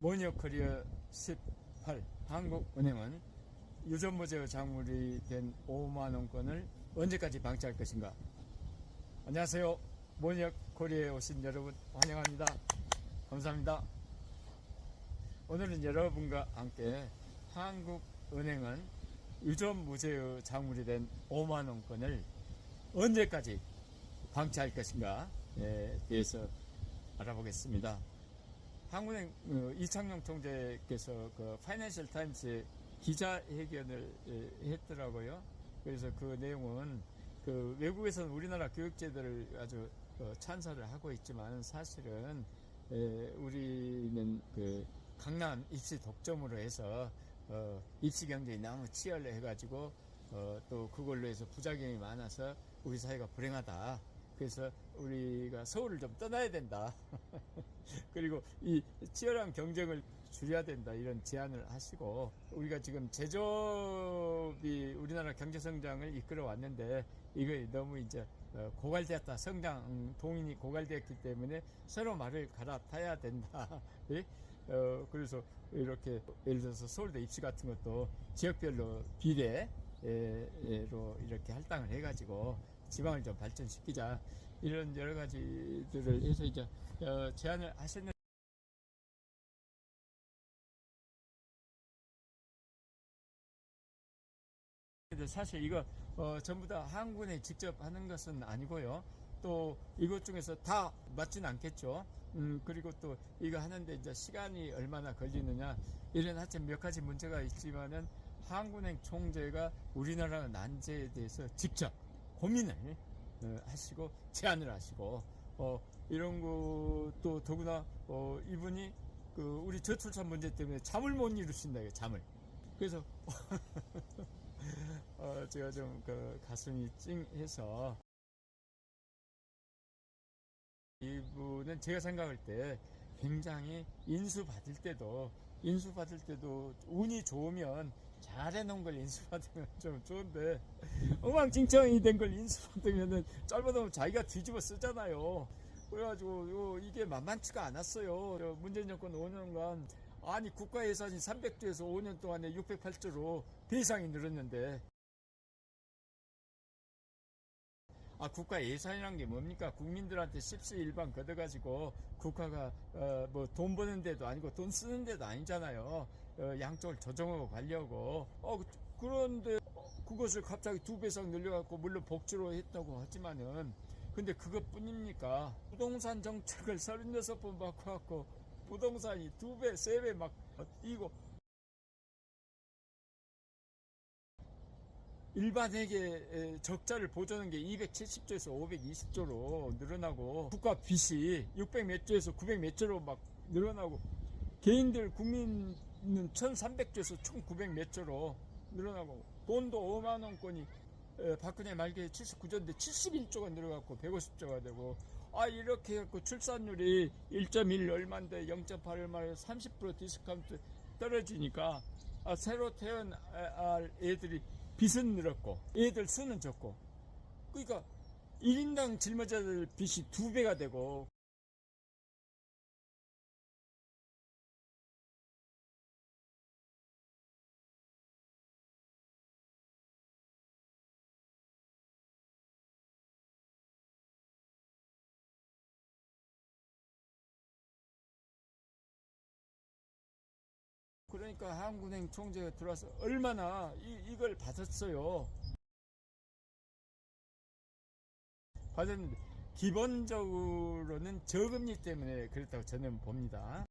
모니어코리어 18 한국은행은 유전무죄의 작물이 된 5만원권을 언제까지 방치할 것인가? 안녕하세요. 모니어코리어에 오신 여러분 환영합니다. 감사합니다. 오늘은 여러분과 함께 한국은행은 유전무죄의 작물이 된 5만원권을 언제까지 방치할 것인가에 대해서 알아보겠습니다. 한국은행 이창용 총재께서 그 파이낸셜 타임스에 기자회견을 했더라고요. 그래서 그 내용은 그 외국에서는 우리나라 교육제도를 아주 찬사를 하고 있지만 사실은 우리는 그 강남 입시 독점으로 해서 입시 경쟁이 너무 치열해 가지고 또 그걸로 해서 부작용이 많아서 우리 사회가 불행하다. 그래서 우리가 서울을 좀 떠나야 된다. 그리고 이 치열한 경쟁을 줄여야 된다. 이런 제안을 하시고, 우리가 지금 제조업이 우리나라 경제 성장을 이끌어 왔는데 이거 너무 이제 고갈되었다. 성장 동인이 고갈되었기 때문에 서로 말을 갈아타야 된다. 예? 그래서 이렇게 예를 들어서 서울대 입시 같은 것도 지역별로 비례로 이렇게 할당을 해가지고 지방을 좀 발전시키자, 이런 여러 가지들을 해서 이제 제안을 하셨는데, 사실 이거 전부 다 한국은행이 직접 하는 것은 아니고요. 또 이것 중에서 다 맞지는 않겠죠. 그리고 또 이거 하는데 이제 시간이 얼마나 걸리느냐, 이런 하여튼 몇 가지 문제가 있지만은 한국은행 총재가 우리나라 난제에 대해서 직접 고민을 하시고 제안을 하시고 이런 것도 더구나 이분이 그 우리 저출산 문제 때문에 잠을 못 이루신다. 잠을. 그래서 제가 좀 그 가슴이 찡해서, 이분은 제가 생각할 때 굉장히 인수받을 때도 운이 좋으면 잘해놓은 걸 인수받으면 좀 좋은데, 엉망진창이 된 걸 인수받으면은 짧아도 자기가 뒤집어 쓰잖아요. 그래가지고 이게 만만치가 않았어요. 문재인 정권 5년간 아니 국가 예산이 300조에서 5년 동안에 608조로 배상이 늘었는데, 국가 예산이란 게 뭡니까? 국민들한테 십시일반 걷어가지고 국가가 뭐 돈 버는 데도 아니고 돈 쓰는 데도 아니잖아요. 양쪽을 조정하고 가려고. 그런데 그것을 갑자기 2배 이상 늘려갖고, 물론 복지로 했다고 하지만은, 근데 그것뿐입니까? 부동산 정책을 36번 바꿔갖고 부동산이 2배, 3배 막 뛰고, 일반에게 적자를 보조하는 게 270조에서 520조로 늘어나고, 국가 빚이 600 몇 조에서 900 몇 조로 막 늘어나고, 개인들 국민은 1300조에서 총 900 몇 조로 늘어나고, 돈도 5만원권이 박근혜 말기에 79조인데 71조가 늘어갔고 150조가 되고, 이렇게 해갖고 출산율이 1.1 얼마인데 0.8 얼마에 30% 디스카운트 떨어지니까 새로 태어날 애들이 빚은 늘었고 애들 수는 적고, 그러니까 1인당 짊어져야 빚이 2배가 되고, 그러니까 한국은행 총재가 들어와서 얼마나 이걸 받았어요. 받았는데 기본적으로는 저금리 때문에 그렇다고 저는 봅니다.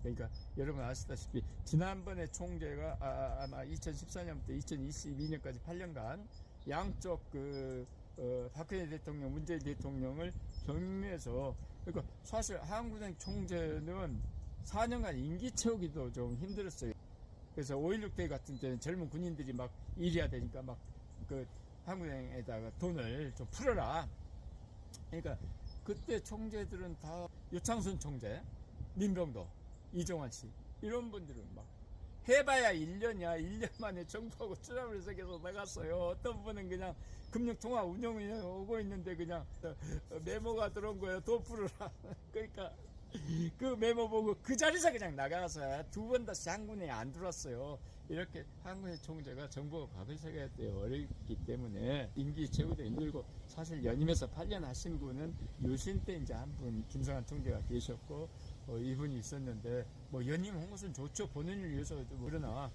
그러니까 여러분 아시다시피 지난번에 총재가 아마 2014년부터 2022년까지 8년간 양쪽 박근혜 대통령, 문재인 대통령을 경유해서, 그러니까 사실 한국은행 총재는 4년간 임기 채우기도 좀 힘들었어요. 그래서 5.16 때 같은 때는 젊은 군인들이 막 일해야 되니까 막 그 한국은행에다가 돈을 좀 풀어라. 그러니까 그때 총재들은 다 유창순 총재, 민병도, 이종환 씨, 이런 분들은 막 해봐야 1년이야. 1년 만에 정부하고 트러블석에서 나갔어요. 어떤 분은 그냥 금융통화 운영을 하고 있는데 그냥 메모가 들어온 거예요. 돈 풀어라. 그러니까 그 메모 보고 그 자리에서 그냥 나가서 두 번 다시 한군에 안 들어왔어요. 이렇게 한군의 총재가 정부가 과거세가 어렵기 때문에 임기 최고도 힘들고, 사실 연임해서 8년 하신 분은 유신 때 이제 한 분 김성한 총재가 계셨고 이분이 있었는데, 뭐 연임한 것은 좋죠. 본인을 위해서도. 그러나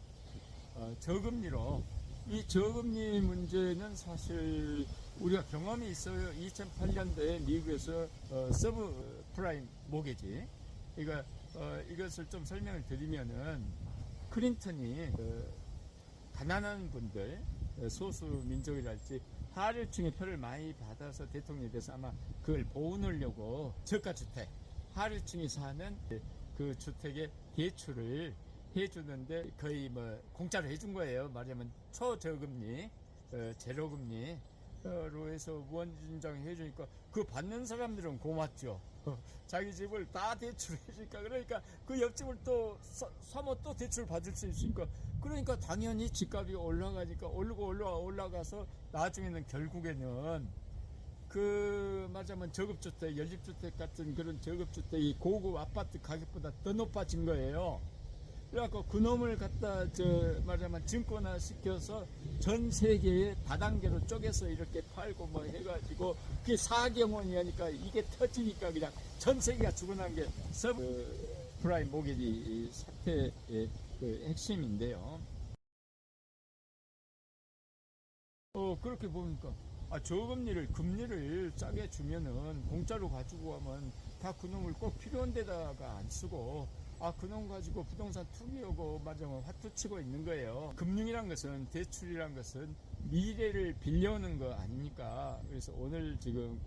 저금리로, 이 저금리 문제는 사실 우리가 경험이 있어요. 2008년도에 미국에서 서브 프라임 모게지, 이것을 좀 설명을 드리면은, 클린턴이 가난한 분들, 소수 민족이랄지 하류층의 표를 많이 받아서 대통령이 돼서 아마 그걸 보호하려고 저가주택, 하류층이 사는 그 주택에 대출을 해주는데 거의 뭐 공짜로 해준 거예요. 말하자면 초저금리, 제로금리로 해서 무한진장 해주니까 그 받는 사람들은 고맙죠. 자기 집을 다 대출해주니까. 그러니까 그 옆집을 또 사면 또 대출 받을 수 있으니까, 그러니까 당연히 집값이 올라가니까 올라가서 나중에는 결국에는 그 말하자면 저급주택, 연립주택 같은 그런 저급주택이 고급 아파트 가격보다 더 높아진 거예요. 그래갖고 그놈을 갖다 말하자면 증권화 시켜서 전 세계에 다단계로 쪼개서 이렇게 팔고 뭐 해가지고, 그게 4경원이 하니까 이게 터지니까 그냥 전 세계가 죽어난 게 서브 프라임 모기지 사태의 그 핵심인데요. 그렇게 보니까 저금리를, 금리를 싸게 주면은 공짜로 가지고 가면 다 그놈을 꼭 필요한 데다가 안 쓰고, 그놈 가지고 부동산 투기하고 말하자면 화투 치고 있는 거예요. 금융이란 것은, 대출이란 것은 미래를 빌려오는 거 아닙니까? 그래서 오늘 지금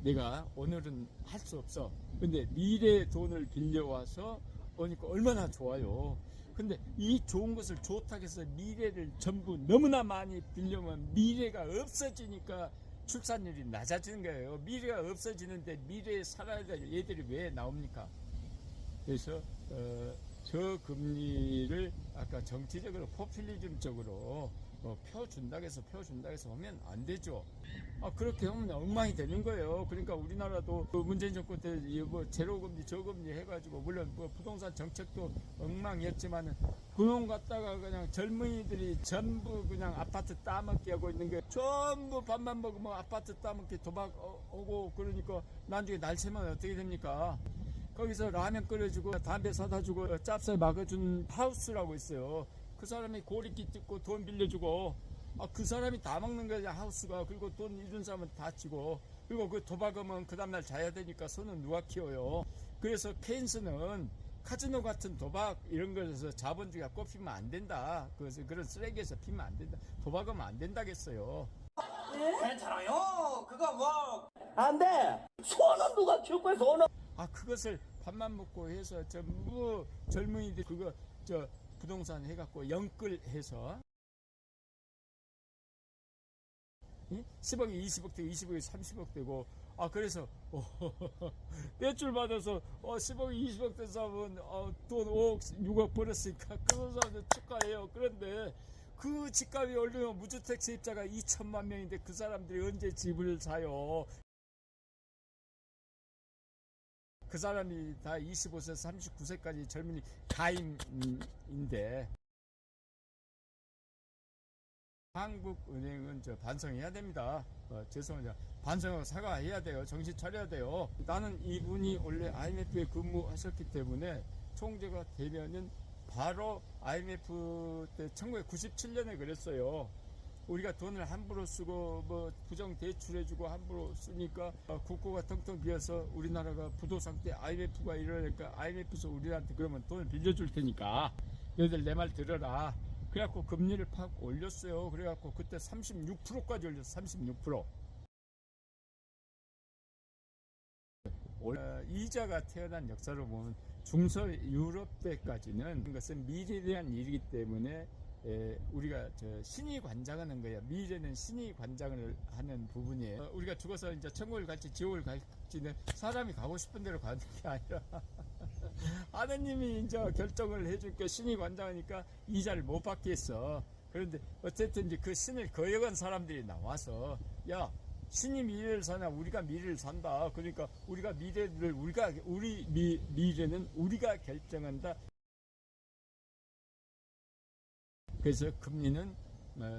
내가 오늘은 할 수 없어. 근데 미래 돈을 빌려와서 오니까 얼마나 좋아요. 근데 이 좋은 것을 좋다고 해서 미래를 전부 너무나 많이 빌려면 미래가 없어지니까 출산율이 낮아지는 거예요. 미래가 없어지는데 미래에 살아야 될 애들이 왜 나옵니까? 그래서 저금리를 아까 정치적으로 포퓰리즘적으로 펴준다고 해서 하면 안 되죠. 그렇게 하면 엉망이 되는 거예요. 그러니까 우리나라도 문재인 정권 때 뭐 제로금리, 저금리 해가지고, 물론 뭐 부동산 정책도 엉망이었지만은 그놈 갖다가 그냥 젊은이들이 전부 그냥 아파트 따먹게 하고 있는 게, 전부 밥만 먹으면 아파트 따먹게 도박 오고, 그러니까 나중에 날 새면 어떻게 됩니까? 거기서 라면 끓여주고 담배 사다 주고 짭새 막아준 하우스라고 있어요. 그 사람이 고리끼 뜯고 돈 빌려주고, 그 사람이 다 먹는 거야 하우스가. 그리고 돈 잃은 사람은 다 치고, 그리고 그 도박하면 그 다음날 자야 되니까 손은 누가 키워요. 그래서 케인스는 카지노 같은 도박 이런 것에서 자본주의가 꼽히면 안 된다. 그래서 그런 쓰레기에서 피면 안 된다. 도박하면 안 된다겠어요. 괜찮아요. 그거 뭐 안 돼. 손은 누가 키울 거야, 손은? 그것을 밥만 먹고 해서 전부 젊은이들 그거 부동산 해갖고 영끌해서 10억이 20억 되고 20억이 30억 되고, 그래서 대출 받아서 10억이 20억 된 사람은 돈 5억 6억 벌었으니까 그런 사람들 축하해요. 그런데 그 집값이 오르면 무주택 세입자가 2천만 명인데 그 사람들이 언제 집을 사요? 그 사람이 다 25세에서 39세까지 젊은이 가임인데, 한국은행은 반성해야 됩니다. 죄송합니다. 반성하고 사과해야 돼요. 정신 차려야 돼요. 나는 이분이 원래 IMF에 근무하셨기 때문에 총재가 되면은 바로 IMF 때 1997년에 그랬어요. 우리가 돈을 함부로 쓰고 뭐 부정 대출해주고 함부로 쓰니까 국고가 텅텅 비어서 우리나라가 부도상 때 IMF가 이러니까 IMF에서 우리한테 그러면 돈을 빌려줄 테니까 너희들 내 말 들어라. 그래갖고 금리를 팍 올렸어요. 그래갖고 그때 36%까지 올렸어. 36%. 이자가 태어난 역사로 보면 중서 유럽 때까지는 그것은 미래에 대한 일이기 때문에 우리가 신이 관장하는 거예요. 미래는 신이 관장을 하는 부분이에요. 우리가 죽어서 이제 천국을 갈지 지옥을 갈지는 사람이 가고 싶은 대로 가는 게 아니라 하느님이 이제 결정을 해줄게 신이 관장하니까 이자를 못 받겠어. 그런데 어쨌든 이제 그 신을 거역한 사람들이 나와서 야 신이 미래를 사냐 우리가 미래를 산다. 그러니까 우리가 미래를 우리 미래는 우리가 결정한다. 그래서 금리는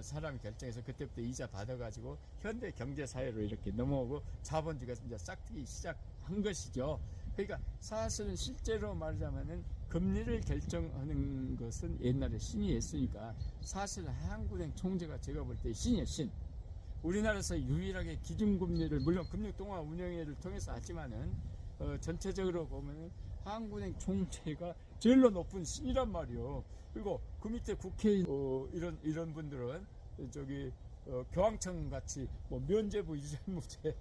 사람이 결정해서 그때부터 이자 받아가지고 현대 경제 사회로 이렇게 넘어오고 자본주의가 이제 싹트기 시작한 것이죠. 그러니까 사실은 실제로 말하자면은 금리를 결정하는 것은 옛날에 신이 했으니까 사실 한국은행 총재가 제가 볼 때 신이에요, 신. 우리나라에서 유일하게 기준금리를 물론 금융통화 운영회를 통해서 하지만은 전체적으로 보면은 한국은행 총재가 제일로 높은 신이란 말이요. 그리고 그 밑에 국회의원 이런 분들은 저기 교황청 같이 뭐 면제부 이재무제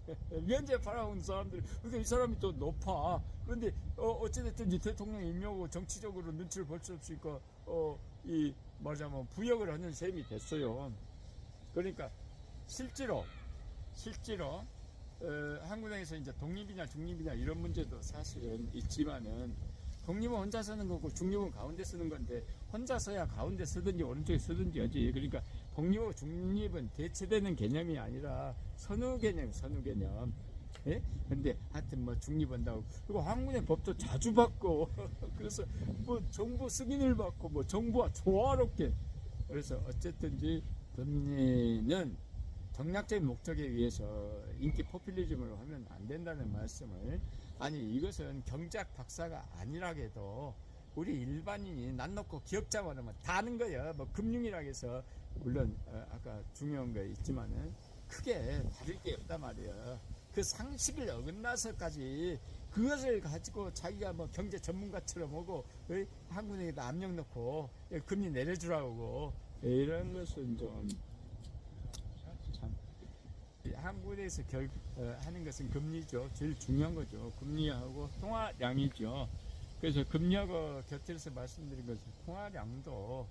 면제 팔아온 사람들 그러니까 이 사람이 또 높아. 그런데 어찌됐든 대통령 임명하고 정치적으로 눈치를 볼 수 없으니까 이 말하자면 부역을 하는 셈이 됐어요. 그러니까 실제로 한국은행에서 이제 독립이냐 중립이냐 이런 문제도 사실은 있지만은 독립은 혼자 쓰는 거고 중립은 가운데 쓰는 건데 혼자 서야 가운데 쓰든지 오른쪽에 쓰든지 하지. 그러니까 독립하고 중립은 대체되는 개념이 아니라 선후 개념. 예? 근데 하여튼 뭐 중립한다고 그리고 한국의 법도 자주 바꿔. 그래서 뭐 정부 승인을 받고 뭐 정부와 조화롭게 그래서 어쨌든지 금리는 정략적인 목적에 의해서 인기 포퓰리즘으로 하면 안 된다는 말씀을 아니 이것은 경제학 박사가 아니라게도 우리 일반인이 난 놓고 기억자만 하면 다 아는 거예요. 뭐 금융이라 해서 물론 아까 중요한 거 있지만은 크게 다를 게 없단 말이에요. 그 상식을 어긋나서까지 그것을 가지고 자기가 뭐 경제 전문가처럼 오고 한국은행에다 압력 넣고 금리 내려주라고 이런 것은 좀 한국에서 하는 것은 금리죠. 제일 중요한 거죠. 금리하고 통화량이죠. 그래서 금리하고 곁들여서 말씀드린 것은 통화량도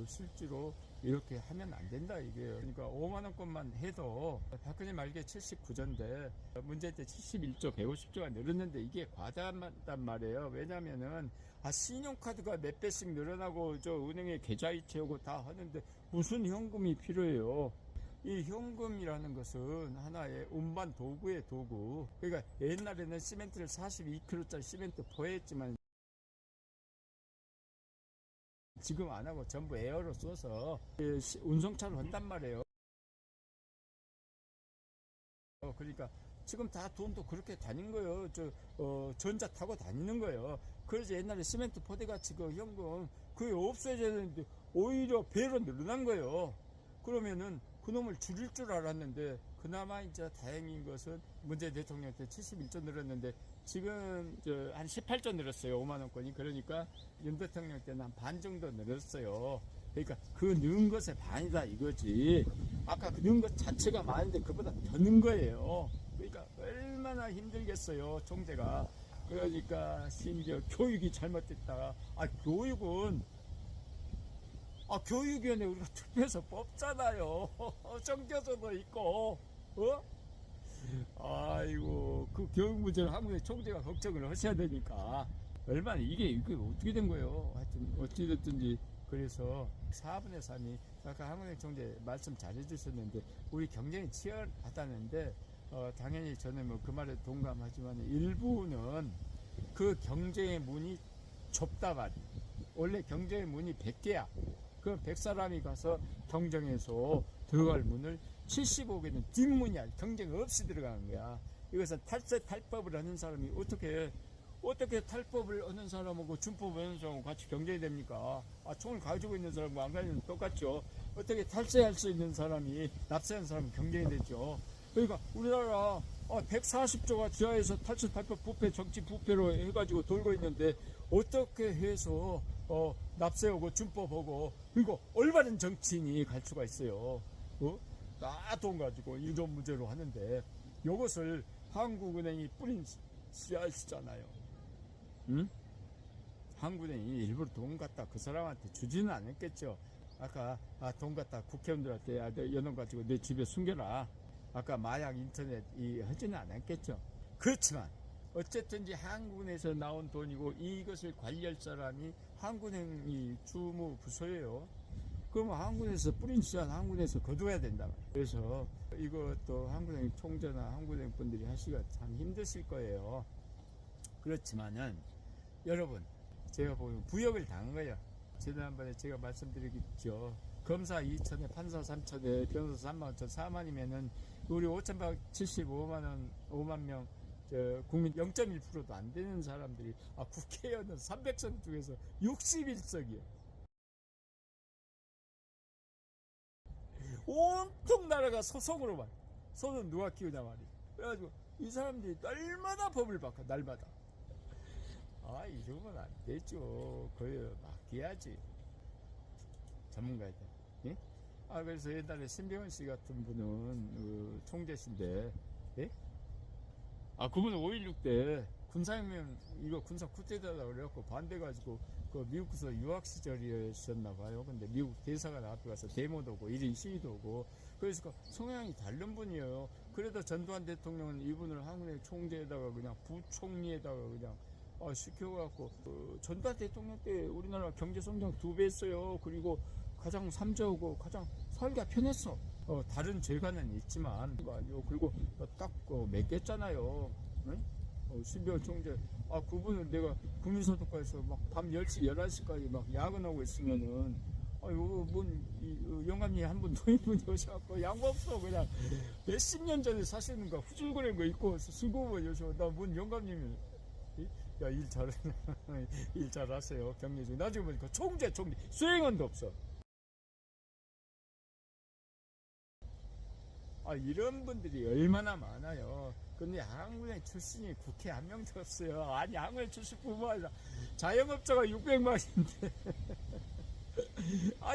실제로 이렇게 하면 안 된다 이게요. 그러니까 5만 원권만 해도 박근혜 말기에 79조인데 문재인 때 71조 150조가 늘었는데 이게 과다하단 말이에요. 왜냐면은 신용카드가 몇 배씩 늘어나고 저 은행에 계좌이 채우고 다 하는데 무슨 현금이 필요해요. 이 현금이라는 것은 하나의 운반 도구의 도구. 그러니까 옛날에는 시멘트를 42kg짜리 시멘트 포했지만 지금 안 하고 전부 에어로 써서 운송차를 한단 말이에요. 그러니까 지금 다 돈도 그렇게 다닌 거예요. 전자 타고 다니는 거예요. 그래서 옛날에 시멘트 포대같이 그 현금 그게 없어져야 되는데 오히려 배로 늘어난 거예요. 그러면은 그놈을 줄일 줄 알았는데 그나마 이제 다행인 것은 문재인 대통령 때 71조 늘었는데 지금 한 18조 늘었어요. 5만 원권이. 그러니까 윤 대통령 때는 한 반 정도 늘었어요. 그러니까 그 넣은 것의 반이다 이거지. 아까 그 넣은 것 자체가 많은데 그보다 더 넣은 거예요. 그러니까 얼마나 힘들겠어요 총재가. 그러니까 심지어 교육이 잘못됐다. 교육위원회 우리가 투표해서 뽑잖아요. 정교조도 있고, 아이고, 그 교육 문제를 한국의 총재가 걱정을 하셔야 되니까. 얼마나, 이게 어떻게 된 거예요? 하여튼, 어찌됐든지. 그래서 4분의 3이, 아까 한국의 총재 말씀 잘 해주셨는데, 우리 경쟁이 치열하다는데, 당연히 저는 뭐 그 말에 동감하지만, 일부는 그 경쟁의 문이 좁다 말이에요. 원래 경쟁의 문이 100개야. 그 100사람이 가서 경쟁해서 들어갈 문을 75개는 뒷문이야. 경쟁 없이 들어가는 거야. 이것은 탈세 탈법을 하는 사람이 어떻게 탈법을 하는 사람하고 준법을 하는 사람하고 같이 경쟁이 됩니까? 총을 가지고 있는 사람과 안 가지고 있는 똑같죠. 어떻게 탈세할 수 있는 사람이 납세하는 사람이 경쟁이 되죠. 그러니까 우리나라 140조가 지하에서 탈세 탈법 부패 정치 부패로 해가지고 돌고 있는데 어떻게 해서 납세하고 준법하고 그리고 올바른 정치인이 갈 수가 있어요. 다 돈 가지고 이런 문제로 하는데 이것을 한국은행이 뿌린 씨앗이잖아요. 응? 한국은행이 일부러 돈 갖다 그 사람한테 주지는 않았겠죠. 아까 돈 갖다 국회의원들한테 내 연원 가지고 내 집에 숨겨라. 아까 마약 인터넷 하지는 않았겠죠. 그렇지만 어쨌든지 한국은행에서 나온 돈이고 이것을 관리할 사람이 한국은행이 주무 부서예요. 그러면 한국은행에서 뿌린 씨앗 한국은행에서 거둬야 된다. 그래서 이것도 한국은행 총재나 한국은행 분들이 하시기가 참 힘드실 거예요. 그렇지만은 여러분, 제가 보면 부역을 당한 거예요. 지난번에 제가 말씀드리겠죠. 검사 2천에 판사 3천에 변호사 3만 5천 4만이면은 우리 5,175만 명 국민 0.1%도 안 되는 사람들이 국회의원은 300석 중에서 61석이에요. 온통 나라가 소송으로만 소송 누가 키우냐 말이에요. 그래가지고 이 사람들이 날마다 법을 바꿔 날마다. 이러면 안 되죠. 그걸 맡겨야지 전문가한테. 예? 그래서 옛날에 신병헌 씨 같은 분은 총재신데, 예? 그분은 5.16 때 군사혁명 이거 군사 쿠데타다 그래갖고 반대가지고 그 미국에서 유학 시절이었나 봐요. 근데 미국 대사관 앞에 가서 데모도 오고 1인 시위도 오고, 그래서 그 성향이 다른 분이에요. 그래도 전두환 대통령은 이분을 한국의 총재에다가 그냥 부총리에다가 그냥 시켜갖고 전두환 대통령 때 우리나라 경제 성장 2배 했어요. 그리고 가장 삼자하고 가장 살기가 편했어. 다른 죄가는 있지만 그리고 딱 맺겠잖아요. 응? 신병헌 총재 그분은 내가 국민소득과에서 막 밤 10시 11시까지 막 야근하고 있으면은 영감님 한 분 노인분이 오셔갖고 양보 없어 그냥 몇십 년 전에 사시는 거 후줄그낸 거 입고 수고만 여셔. 나 뭔 영감님이 야 일 잘해 일 잘하세요 격리 중. 나중에 보니까 총재 수행원도 없어. 이런 분들이 얼마나 많아요. 근데 한국의 출신이 국회 한 명도 없어요. 한국의 출신 뿐만 아니라 자영업자가 600만인데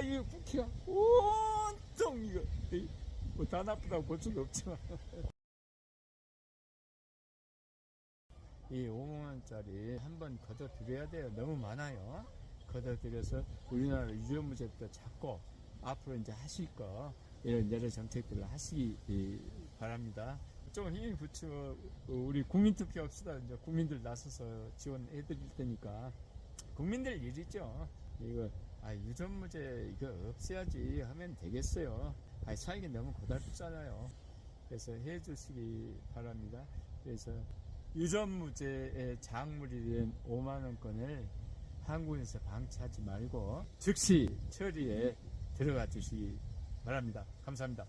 이 국회가 온통 이거 다 나쁘다고 볼 수는 없지만 이 5만원짜리 한번 걷어들여야 돼요. 너무 많아요. 걷어들여서 우리나라 유전무제부터 잡고 앞으로 이제 하실 거 이런 여러 정책들을 하시기 바랍니다. 좀 힘이 붙여 우리 국민투표 합시다. 이제 국민들 나서서 지원해 드릴 테니까 국민들 일이죠. 이거 유전무제 이거 없애야지 하면 되겠어요. 사익이 너무 고달프잖아요. 그래서 해 주시기 바랍니다. 그래서 유전무제의 작물이 된 5만원권을 한국에서 방치하지 말고 즉시 처리에 들어가 주시기 바랍니다. 감사합니다.